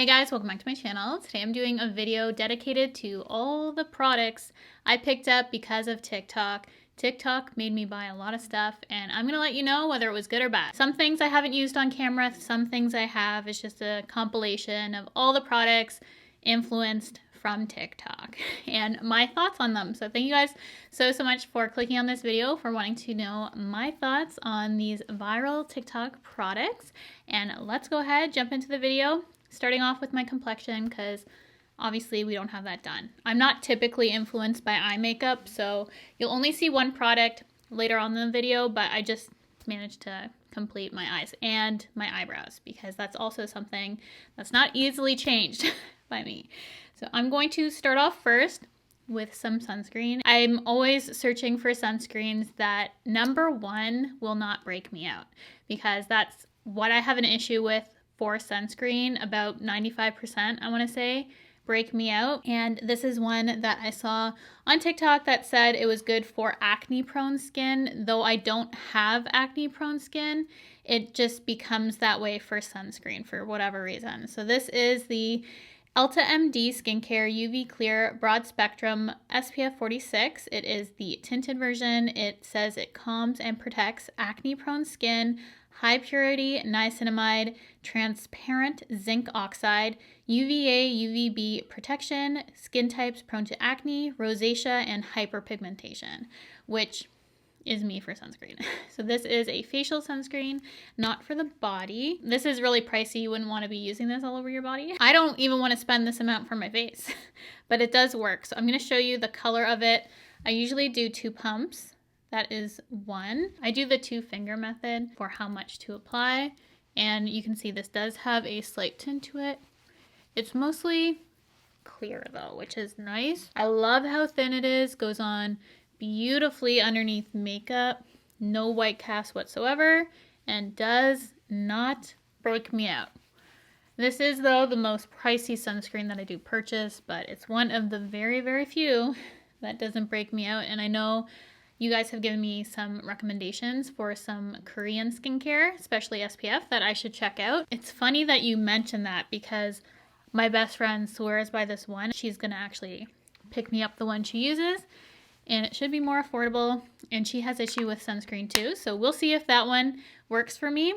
Hey guys, welcome back to my channel. Today I'm doing a video dedicated to all the products I picked up because of TikTok. TikTok made me buy a lot of stuff and I'm going to let you know whether it was good or bad. Some things I haven't used on camera, some things I have. It's just a compilation of all the products influenced from TikTok and my thoughts on them. So thank you guys so much for clicking on this video, for wanting to know my thoughts on these viral TikTok products. And let's go ahead, jump into the video. Starting off with my complexion, because obviously we don't have that done. I'm not typically influenced by eye makeup, so you'll only see one product later on in the video, but I just managed to complete my eyes and my eyebrows because that's also something that's not easily changed by me. So I'm going to start off first with some sunscreen. I'm always searching for sunscreens that, number one, will not break me out, because that's what I have an issue with. For sunscreen, about 95%, I want to say, break me out. And this is one that I saw on TikTok that said it was good for acne prone skin. Though I don't have acne prone skin, it just becomes that way for sunscreen for whatever reason. So this is the Elta MD Skincare UV Clear Broad Spectrum SPF 46. It is the tinted version. It says it calms and protects acne prone skin, high purity niacinamide, transparent zinc oxide, UVA, UVB protection, skin types prone to acne, rosacea, and hyperpigmentation, which is me for sunscreen. So this is a facial sunscreen, not for the body. This is really pricey. You wouldn't want to be using this all over your body. I don't even want to spend this amount for my face, but it does work. So I'm going to show you the color of it. I usually do 2 pumps. That is 1. I do the 2-finger method for how much to apply. And you can see this does have a slight tint to it. It's mostly clear though, which is nice. I love how thin it is. Goes on beautifully underneath makeup. No white cast whatsoever. And does not break me out. This is though the most pricey sunscreen that I do purchase, but it's one of the very few that doesn't break me out. And I know you guys have given me some recommendations for some Korean skincare, especially SPF, that I should check out. It's funny that you mentioned that because my best friend swears by this one. She's gonna actually pick me up the one she uses, and it should be more affordable. And she has issue with sunscreen too, so we'll see if that one works for me.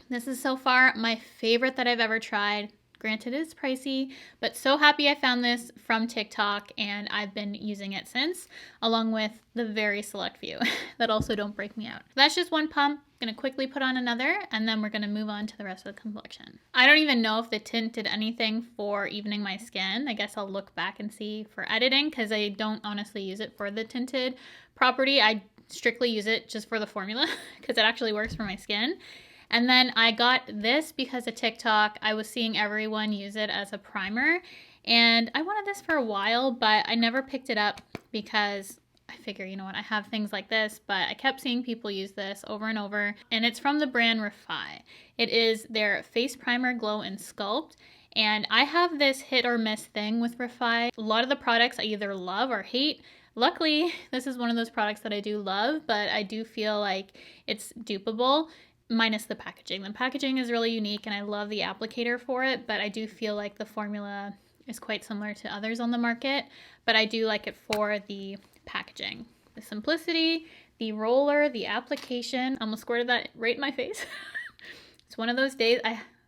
This is so far my favorite that I've ever tried. Granted, it's pricey, but so happy I found this from TikTok and I've been using it since, along with the very select few that also don't break me out. That's just 1 pump. I'm gonna quickly put on another and then we're gonna move on to the rest of the complexion. I don't even know if the tint did anything for evening my skin. I guess I'll look back and see for editing, because I don't honestly use it for the tinted property. I strictly use it just for the formula because it actually works for my skin. And then I got this because of TikTok. I was seeing everyone use it as a primer, and I wanted this for a while, but I never picked it up because I figure, you know what, I have things like this, but I kept seeing people use this over and over, and it's from the brand Refy. It is their Face Primer Glow and Sculpt, and I have this hit or miss thing with Refy. A lot of the products I either love or hate. Luckily, this is one of those products that I do love, but I do feel like it's dupeable. Minus the packaging. The packaging is really unique and I love the applicator for it, but I do feel like the formula is quite similar to others on the market, but I do like it for the packaging. The simplicity, the roller, the application. I almost squirted that right in my face. It's one of those days.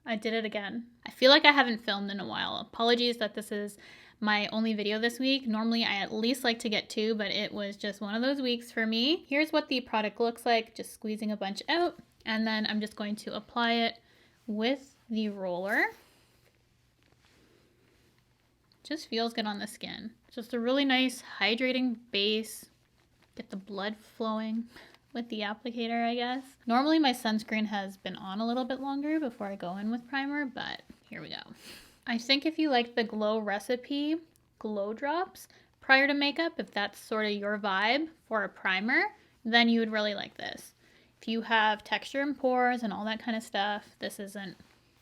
I did it again. I feel like I haven't filmed in a while. Apologies that this is my only video this week. Normally I at least like to get 2, but it was just one of those weeks for me. Here's what the product looks like, just squeezing a bunch out. And then I'm just going to apply it with the roller. Just feels good on the skin. Just a really nice hydrating base. Get the blood flowing with the applicator, I guess. Normally my sunscreen has been on a little bit longer before I go in with primer, but here we go. I think if you like the Glow Recipe Glow Drops prior to makeup, if that's sort of your vibe for a primer, then you would really like this. If you have texture and pores and all that kind of stuff, this isn't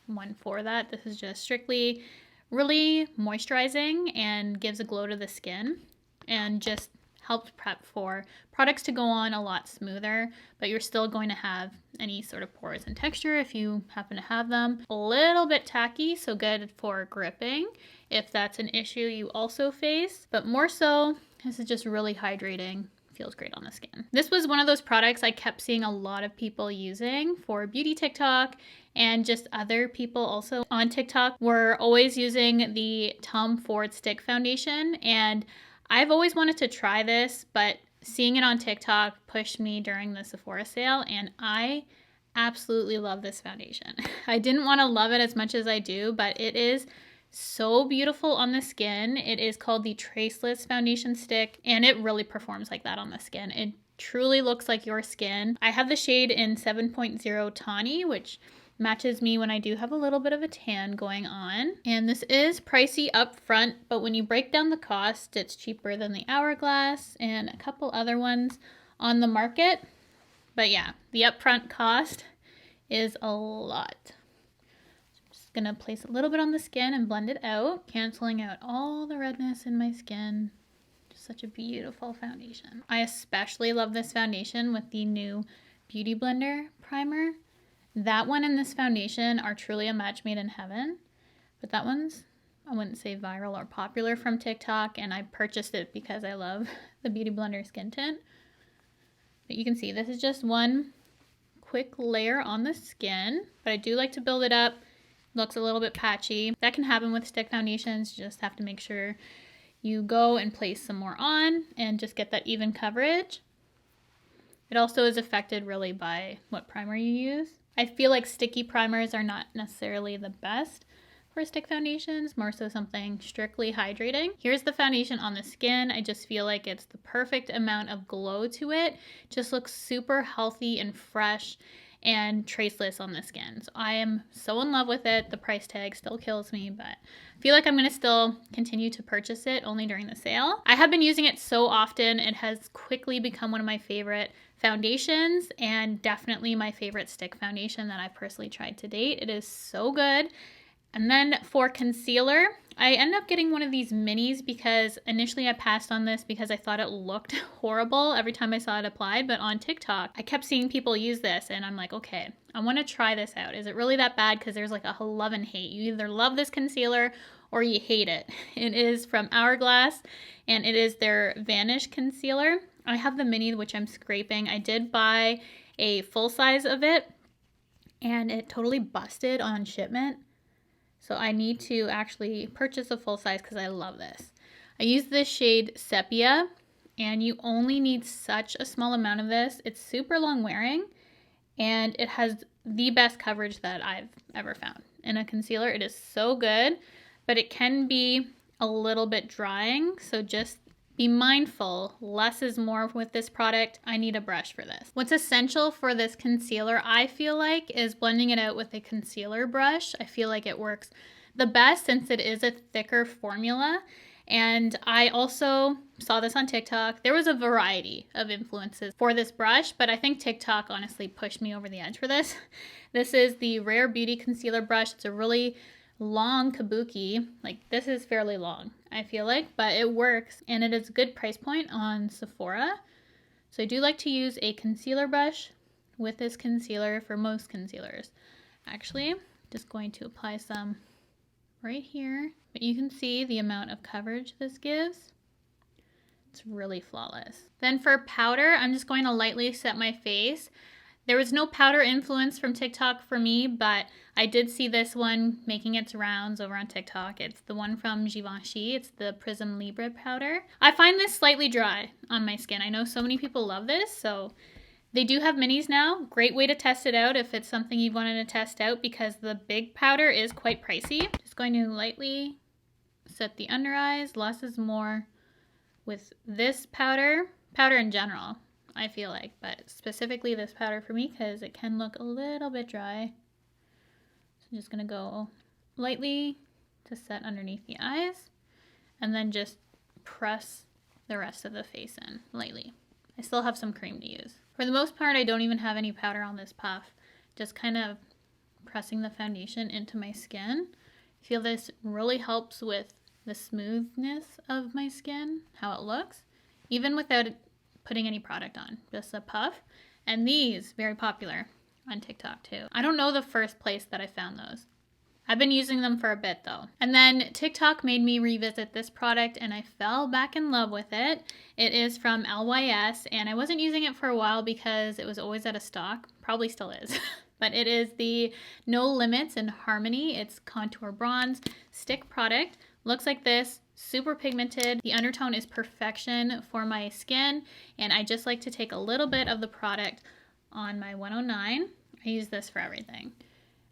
one for that. This is just strictly really moisturizing and gives a glow to the skin and just helps prep for products to go on a lot smoother, but you're still going to have any sort of pores and texture if you happen to have them. A little bit tacky, so good for gripping if that's an issue you also face, but more so, this is just really hydrating. Feels great on the skin. This was one of those products I kept seeing a lot of people using for beauty TikTok, and just other people also on TikTok were always using the Tom Ford Stick Foundation, and I've always wanted to try this, but seeing it on TikTok pushed me during the Sephora sale, and I absolutely love this foundation. I didn't want to love it as much as I do, but it is so beautiful on the skin. It is called the Traceless Foundation Stick, and it really performs like that on the skin. It truly looks like your skin. I have the shade in 7.0 Tawny, which matches me when I do have a little bit of a tan going on. And this is pricey up front, but when you break down the cost, it's cheaper than the Hourglass and a couple other ones on the market. But yeah, the upfront cost is a lot. Gonna place a little bit on the skin and blend it out, canceling out all the redness in my skin. Just such a beautiful foundation. I especially love this foundation with the new Beauty Blender primer. That one and this foundation are truly a match made in heaven, but that one's, I wouldn't say viral or popular from TikTok, and I purchased it because I love the Beauty Blender skin tint. But you can see this is just one quick layer on the skin, but I do like to build it up. Looks a little bit patchy. That can happen with stick foundations. You just have to make sure you go and place some more on and just get that even coverage. It also is affected really by what primer you use. I feel like sticky primers are not necessarily the best for stick foundations, more so something strictly hydrating. Here's the foundation on the skin. I just feel like it's the perfect amount of glow to it. Just looks super healthy and fresh and traceless on the skin. So I am so in love with it. The price tag still kills me, but I feel like I'm going to still continue to purchase it only during the sale. I have been using it so often. It has quickly become one of my favorite foundations and definitely my favorite stick foundation that I've personally tried to date. It is so good. And then for concealer, I ended up getting one of these minis because initially I passed on this because I thought it looked horrible every time I saw it applied. But on TikTok, I kept seeing people use this and I'm like, okay, I want to try this out. Is it really that bad? Because there's like a love and hate. You either love this concealer or you hate it. It is from Hourglass and it is their Vanish concealer. I have the mini, which I'm scraping. I did buy a full size of it and it totally busted on shipment. So I need to actually purchase a full size because I love this. I use this shade Sepia, and you only need such a small amount of this. It's super long wearing, and it has the best coverage that I've ever found. In a concealer, it is so good, but it can be a little bit drying, so just be mindful. Less is more with this product. I need a brush for this. What's essential for this concealer, I feel like, is blending it out with a concealer brush. I feel like it works the best since it is a thicker formula. And I also saw this on TikTok. There was a variety of influences for this brush, but I think TikTok honestly pushed me over the edge for this. This is the Rare Beauty Concealer Brush. It's a really long kabuki. Like, this is fairly long, I feel like, but it works and it is a good price point on Sephora. So I do like to use a concealer brush with this concealer for most concealers. Actually, just going to apply some right here, but you can see the amount of coverage this gives. It's really flawless. Then for powder, I'm just going to lightly set my face. There was no powder influence from TikTok for me, but I did see this one making its rounds over on TikTok. It's the one from Givenchy. It's the Prism Libre powder. I find this slightly dry on my skin. I know so many people love this, so they do have minis now. Great way to test it out if it's something you wanted to test out because the big powder is quite pricey. Just going to lightly set the under eyes. Less is more with this powder in general, I feel like, but specifically this powder for me because it can look a little bit dry. So I'm just going to go lightly to set underneath the eyes and then just press the rest of the face in lightly. I still have some cream to use. For the most part, I don't even have any powder on this puff. Just kind of pressing the foundation into my skin. I feel this really helps with the smoothness of my skin, how it looks. even without putting any product on, just a puff. And these, very popular on TikTok too. I don't know the first place that I found those. I've been using them for a bit though. And then TikTok made me revisit this product and I fell back in love with it. It is from LYS and I wasn't using it for a while because it was always out of stock. Probably still is. But it is the No Limits in Harmony. It's contour bronze stick product. Looks like this, super pigmented. The undertone is perfection for my skin. And I just like to take a little bit of the product on my 109. I use this for everything.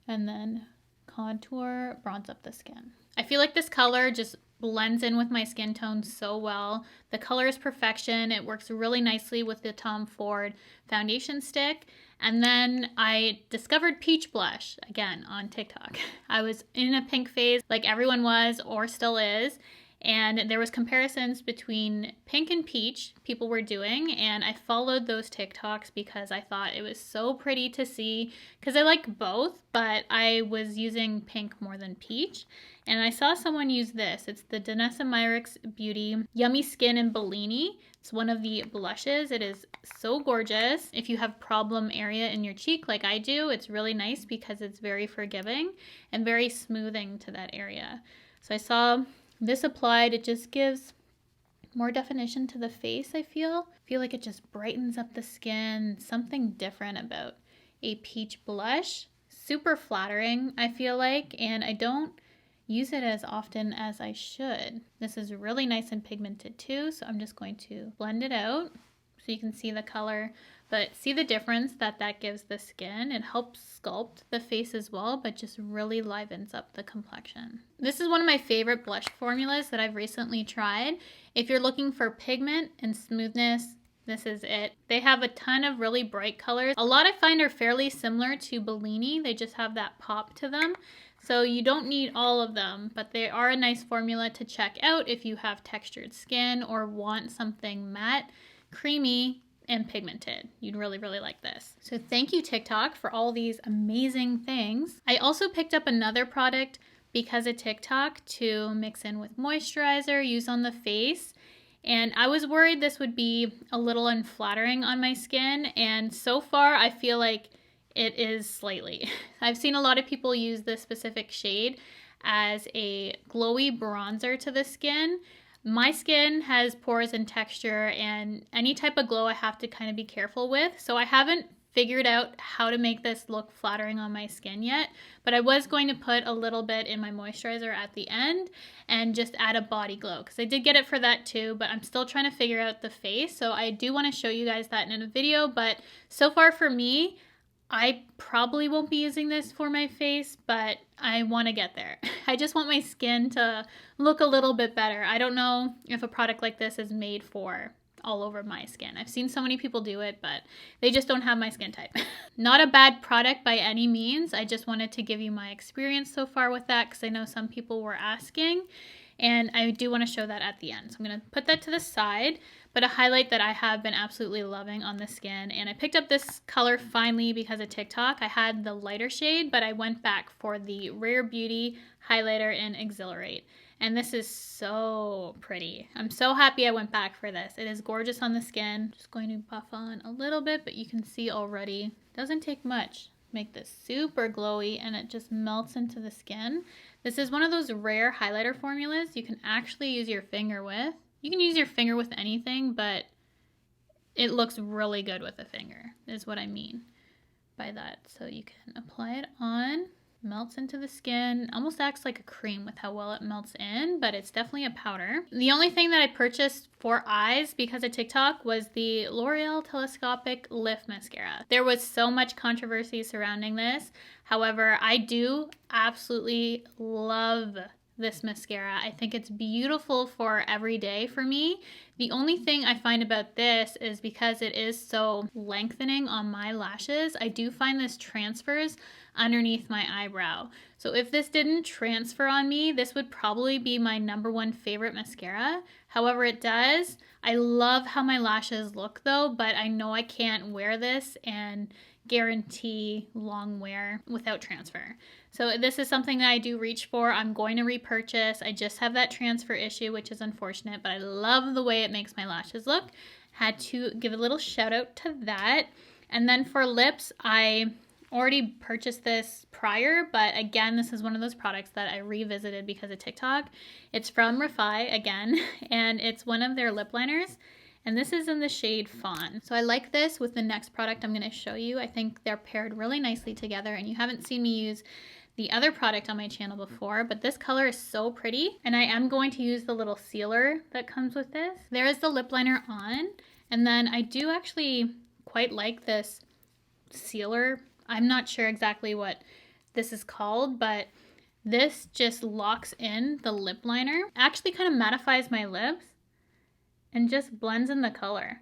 And then contour, bronze up the skin. I feel like this color just blends in with my skin tone so well. The color is perfection. It works really nicely with the Tom Ford foundation stick. And then I discovered peach blush again on TikTok. I was in a pink phase like everyone was or still is. And there was comparisons between pink and peach people were doing, and I followed those TikToks because I thought it was so pretty to see, because I like both, but I was using pink more than peach. And I saw someone use this. It's the Danessa Myricks Beauty Yummy Skin in Bellini. It's one of the blushes. It is so gorgeous. If you have problem area in your cheek like I do, it's really nice because it's very forgiving and very smoothing to that area. So I saw this applied, it just gives more definition to the face, I feel like it just brightens up the skin, something different about a peach blush. Super flattering, I feel like, and I don't use it as often as I should. This is really nice and pigmented too, so I'm just going to blend it out so you can see the color. But see the difference that gives the skin. It helps sculpt the face as well, but just really livens up the complexion. This is one of my favorite blush formulas that I've recently tried. If you're looking for pigment and smoothness, this is it. They have a ton of really bright colors. A lot I find are fairly similar to Bellini. They just have that pop to them. So you don't need all of them, but they are a nice formula to check out if you have textured skin or want something matte, creamy, and pigmented. You'd really, really like this. So thank you, TikTok, for all these amazing things. I also picked up another product because of TikTok to mix in with moisturizer, use on the face. And I was worried this would be a little unflattering on my skin. And so far, I feel like it is slightly. I've seen a lot of people use this specific shade as a glowy bronzer to the skin. My skin has pores and texture, and any type of glow I have to kind of be careful with. So I haven't figured out how to make this look flattering on my skin yet, but I was going to put a little bit in my moisturizer at the end and just add a body glow, because I did get it for that too, but I'm still trying to figure out the face. So I do want to show you guys that in a video, but so far for me, I probably won't be using this for my face, but I want to get there. I just want my skin to look a little bit better. I don't know if a product like this is made for all over my skin. I've seen so many people do it, but they just don't have my skin type. Not a bad product by any means. I just wanted to give you my experience so far with that because I know some people were asking, and I do want to show that at the end. So I'm going to put that to the side. But a highlight that I have been absolutely loving on the skin, and I picked up this color finally because of TikTok. I had the lighter shade, but I went back for the Rare Beauty highlighter in Exhilarate. And this is so pretty. I'm so happy I went back for this. It is gorgeous on the skin. Just going to buff on a little bit, but you can see already, it doesn't take much to make this super glowy, and it just melts into the skin. This is one of those rare highlighter formulas you can actually use your finger with. You can use your finger with anything, but it looks really good with a finger, is what I mean by that. So you can apply it on, melts into the skin, almost acts like a cream with how well it melts in, but it's definitely a powder. The only thing that I purchased for eyes because of TikTok was the L'Oreal Telescopic Lift Mascara. There was so much controversy surrounding this. However, I do absolutely love this mascara. I think it's beautiful for every day for me. The only thing I find about this is because it is so lengthening on my lashes, I do find this transfers underneath my eyebrow. So if this didn't transfer on me, this would probably be my #1 favorite mascara. However, it does. I love how my lashes look though, but I know I can't wear this and guarantee long wear without transfer. So this is something that I do reach for. I'm going to repurchase. I just have that transfer issue, which is unfortunate, but I love the way it makes my lashes look. Had to give a little shout out to that. And then for lips, I already purchased this prior, but again, this is one of those products that I revisited because of TikTok. It's from Refi again, and it's one of their lip liners. And this is in the shade Fawn. So I like this with the next product I'm going to show you. I think they're paired really nicely together, and you haven't seen me use the other product on my channel before, but this color is so pretty. And I am going to use the little sealer that comes with this. There is the lip liner on, and then I do actually quite like this sealer. I'm not sure exactly what this is called, but this just locks in the lip liner. Actually kind of mattifies my lips and just blends in the color.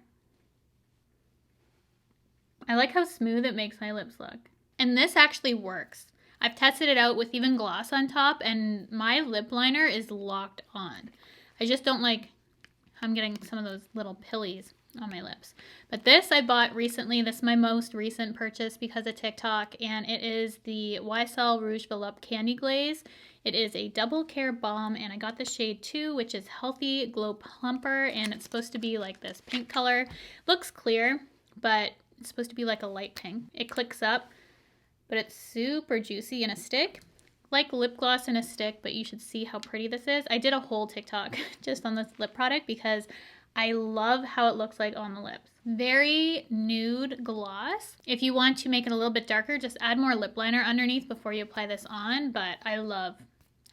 I like how smooth it makes my lips look. And this actually works. I've tested it out with even gloss on top, and my lip liner is locked on. I just don't like, I'm getting some of those little pillies on my lips. But this I bought recently. This is my most recent purchase because of TikTok, and it is the YSL Rouge Volupte Candy Glaze. It is a double care balm, and I got the shade 2, which is Healthy Glow Plumper, and it's supposed to be like this pink color. Looks clear, but it's supposed to be like a light pink. It clicks up, but it's super juicy in a stick. Like lip gloss in a stick, but you should see how pretty this is. I did a whole TikTok just on this lip product because I love how it looks like on the lips. Very nude gloss. If you want to make it a little bit darker, just add more lip liner underneath before you apply this on, but I love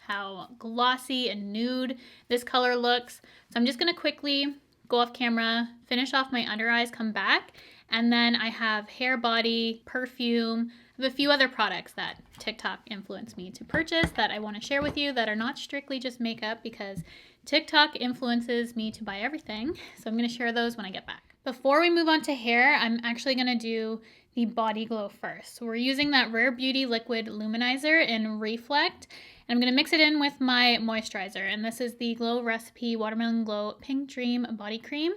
how glossy and nude this color looks. So I'm just gonna quickly go off camera, finish off my under eyes, come back, and then I have hair, body, perfume. I have a few other products that TikTok influenced me to purchase that I want to share with you that are not strictly just makeup, because TikTok influences me to buy everything. So I'm going to share those when I get back. Before we move on to hair, I'm actually going to do the body glow first. So we're using that Rare Beauty Liquid Luminizer in Reflect. And I'm going to mix it in with my moisturizer. And this is the Glow Recipe Watermelon Glow Pink Dream Body Cream.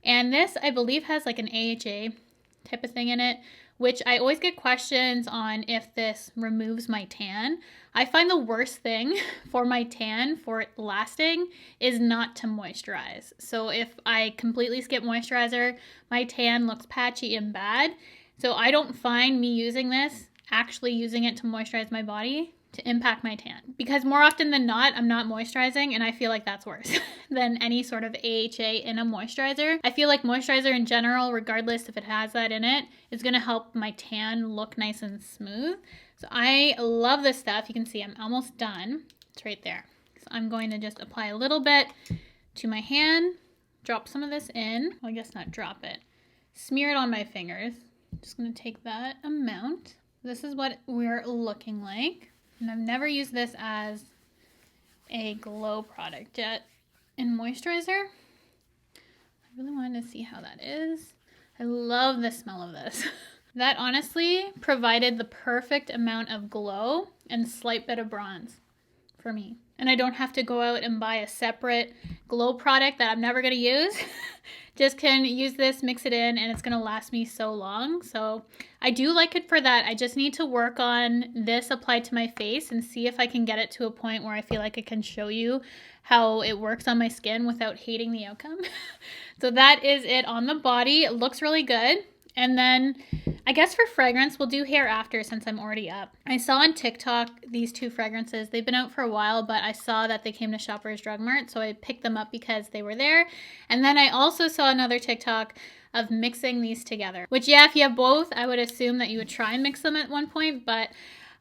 And this, I believe, has like an AHA type of thing in it, which I always get questions on if this removes my tan. I find the worst thing for my tan, for it lasting, is not to moisturize. So if I completely skip moisturizer, my tan looks patchy and bad. So I don't find me using this, actually using it to moisturize my body, to impact my tan. Because more often than not, I'm not moisturizing, and I feel like that's worse than any sort of AHA in a moisturizer. I feel like moisturizer in general, regardless if it has that in it, is gonna help my tan look nice and smooth. So I love this stuff. You can see I'm almost done. It's right there. So I'm going to just apply a little bit to my hand, drop some of this in. Well, I guess not drop it. Smear it on my fingers. Just gonna take that amount. This is what we're looking like. And I've never used this as a glow product yet. In moisturizer, I really wanted to see how that is. I love the smell of this. That honestly provided the perfect amount of glow and slight bit of bronze for me. And I don't have to go out and buy a separate glow product that I'm never going to use. Just can use this, mix it in, and it's going to last me so long. So I do like it for that. I just need to work on this applied to my face and see if I can get it to a point where I feel like I can show you how it works on my skin without hating the outcome. So that is it on the body. It looks really good. And then I guess for fragrance, we'll do hair after since I'm already up. I saw on TikTok these two fragrances. They've been out for a while, but I saw that they came to Shoppers Drug Mart, so I picked them up because they were there. And then I also saw another TikTok of mixing these together, which, yeah, if you have both, I would assume that you would try and mix them at one point, but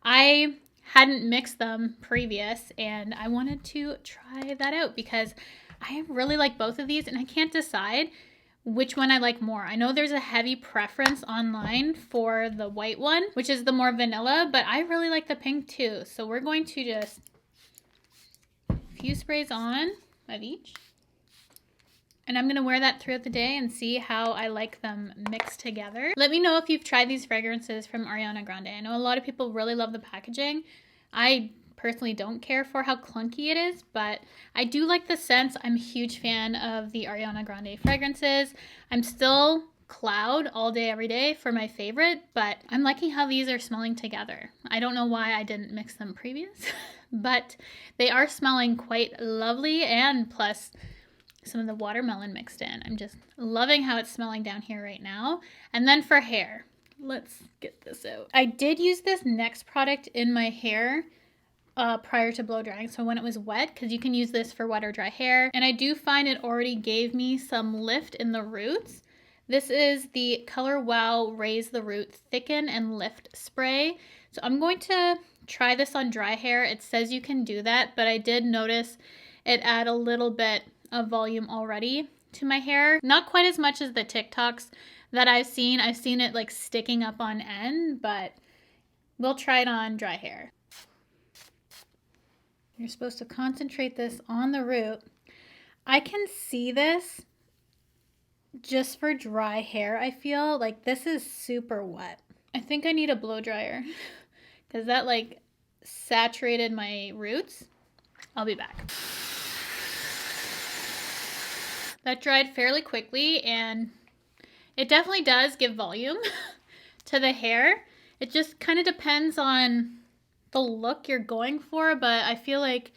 I hadn't mixed them previous, and I wanted to try that out because I really like both of these, and I can't decide which one I like more. I know there's a heavy preference online for the white one, which is the more vanilla, but I really like the pink too. So we're going to just a few sprays on of each. And I'm going to wear that throughout the day and see how I like them mixed together. Let me know if you've tried these fragrances from Ariana Grande. I know a lot of people really love the packaging. I personally don't care for how clunky it is, but I do like the scents. I'm a huge fan of the Ariana Grande fragrances. I'm still cloud all day, every day for my favorite, but I'm liking how these are smelling together. I don't know why I didn't mix them previous, but they are smelling quite lovely, and plus some of the watermelon mixed in. I'm just loving how it's smelling down here right now. And then for hair, let's get this out. I did use this next product in my hair prior to blow drying, so when it was wet, because you can use this for wet or dry hair, and I do find it already gave me some lift in the roots. This is the Color Wow Raise the Root Thicken and Lift Spray. So I'm going to try this on dry hair. It says you can do that, but I did notice it add a little bit of volume already to my hair. Not quite as much as the TikToks that I've seen. I've seen it like sticking up on end, but we'll try it on dry hair. You're supposed to concentrate this on the root. I can see this just for dry hair. I feel like this is super wet. I think I need a blow dryer because that like saturated my roots. I'll be back. That dried fairly quickly, and it definitely does give volume to the hair. It just kind of depends on the look you're going for, but I feel like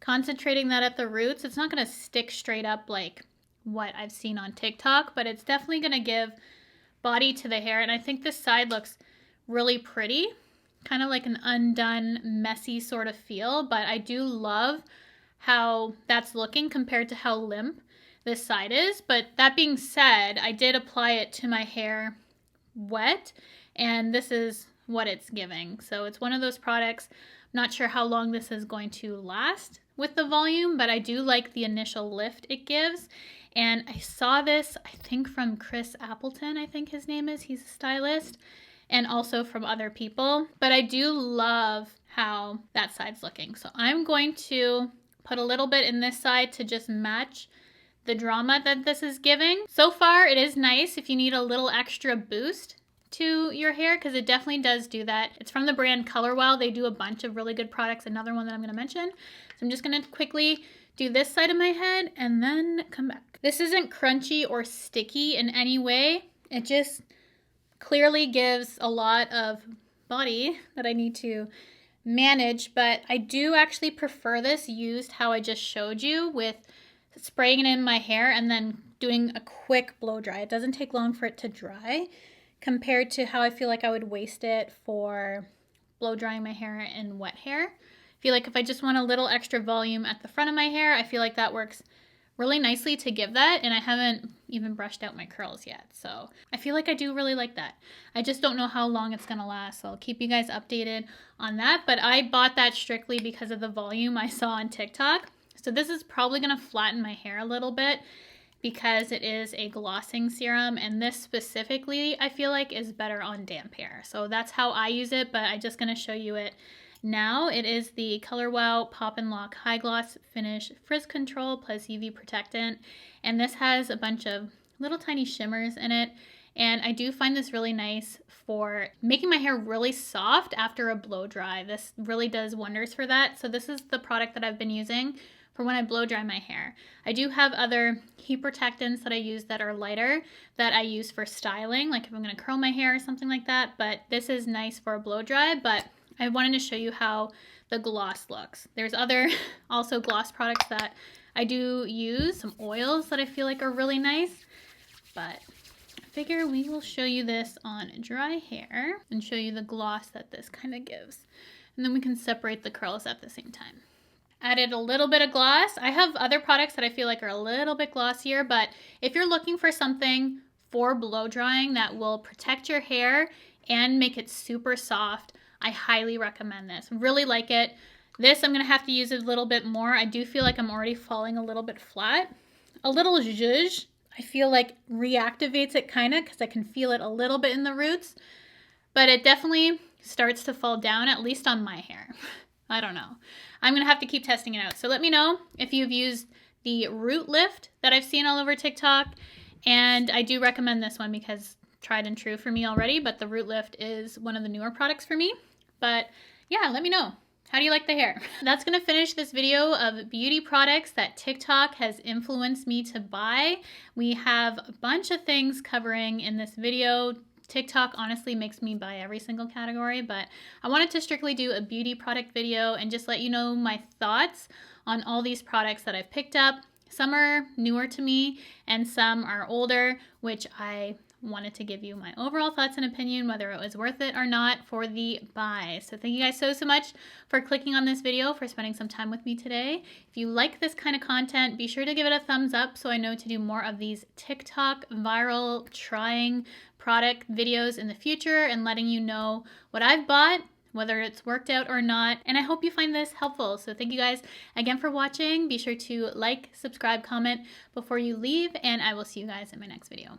concentrating that at the roots, it's not going to stick straight up like what I've seen on TikTok, but it's definitely going to give body to the hair. And I think this side looks really pretty, kind of like an undone, messy sort of feel, but I do love how that's looking compared to how limp this side is. But that being said, I did apply it to my hair wet, and this is what it's giving. So it's one of those products, I'm not sure how long this is going to last with the volume, but I do like the initial lift it gives. And I saw this, I think from Chris Appleton, I think his name is, he's a stylist, and also from other people, but I do love how that side's looking. So I'm going to put a little bit in this side to just match the drama that this is giving. So far it is nice if you need a little extra boost to your hair, because it definitely does do that. It's from the brand Color Wow. They do a bunch of really good products. Another one that I'm going to mention. So I'm just going to quickly do this side of my head and then come back. This isn't crunchy or sticky in any way. It just clearly gives a lot of body that I need to manage, but I do actually prefer this used how I just showed you, with spraying it in my hair and then doing a quick blow dry. It doesn't take long for it to dry, compared to how I feel like I would waste it for blow drying my hair in wet hair. I feel like if I just want a little extra volume at the front of my hair, I feel like that works really nicely to give that, and I haven't even brushed out my curls yet. So I feel like I do really like that. I just don't know how long it's gonna last, so I'll keep you guys updated on that. But I bought that strictly because of the volume I saw on TikTok. So this is probably gonna flatten my hair a little bit because it is a glossing serum, and this specifically I feel like is better on damp hair. So that's how I use it, but I'm just gonna show you it now. It is the Color Wow Pop and Lock High Gloss Finish Frizz Control plus UV Protectant, and this has a bunch of little tiny shimmers in it, and I do find this really nice for making my hair really soft after a blow dry. This really does wonders for that. So this is the product that I've been using for when I blow dry my hair. I do have other heat protectants that I use that are lighter that I use for styling, like if I'm gonna curl my hair or something like that, but this is nice for a blow dry. But I wanted to show you how the gloss looks. There's other also gloss products that I do use, some oils that I feel like are really nice, but I figure we will show you this on dry hair and show you the gloss that this kind of gives. And then we can separate the curls at the same time. Added a little bit of gloss. I have other products that I feel like are a little bit glossier, but if you're looking for something for blow drying that will protect your hair and make it super soft, I highly recommend this. Really like it. This I'm gonna have to use a little bit more. I do feel like I'm already falling a little bit flat. A little zhuzh, I feel like reactivates it kind of, because I can feel it a little bit in the roots, but it definitely starts to fall down, at least on my hair. I don't know. I'm gonna have to keep testing it out. So let me know if you've used the root lift that I've seen all over TikTok. And I do recommend this one because tried and true for me already, but the root lift is one of the newer products for me. But yeah, let me know. How do you like the hair? That's gonna finish this video of beauty products that TikTok has influenced me to buy. We have a bunch of things covering in this video. TikTok honestly makes me buy every single category, but I wanted to strictly do a beauty product video and just let you know my thoughts on all these products that I've picked up. Some are newer to me and some are older, which I wanted to give you my overall thoughts and opinion, whether it was worth it or not for the buy. So thank you guys so much for clicking on this video, for spending some time with me today. If you like this kind of content, be sure to give it a thumbs up so I know to do more of these TikTok viral trying product videos in the future and letting you know what I've bought, whether it's worked out or not. And I hope you find this helpful. So thank you guys again for watching. Be sure to like, subscribe, comment before you leave, and I will see you guys in my next video.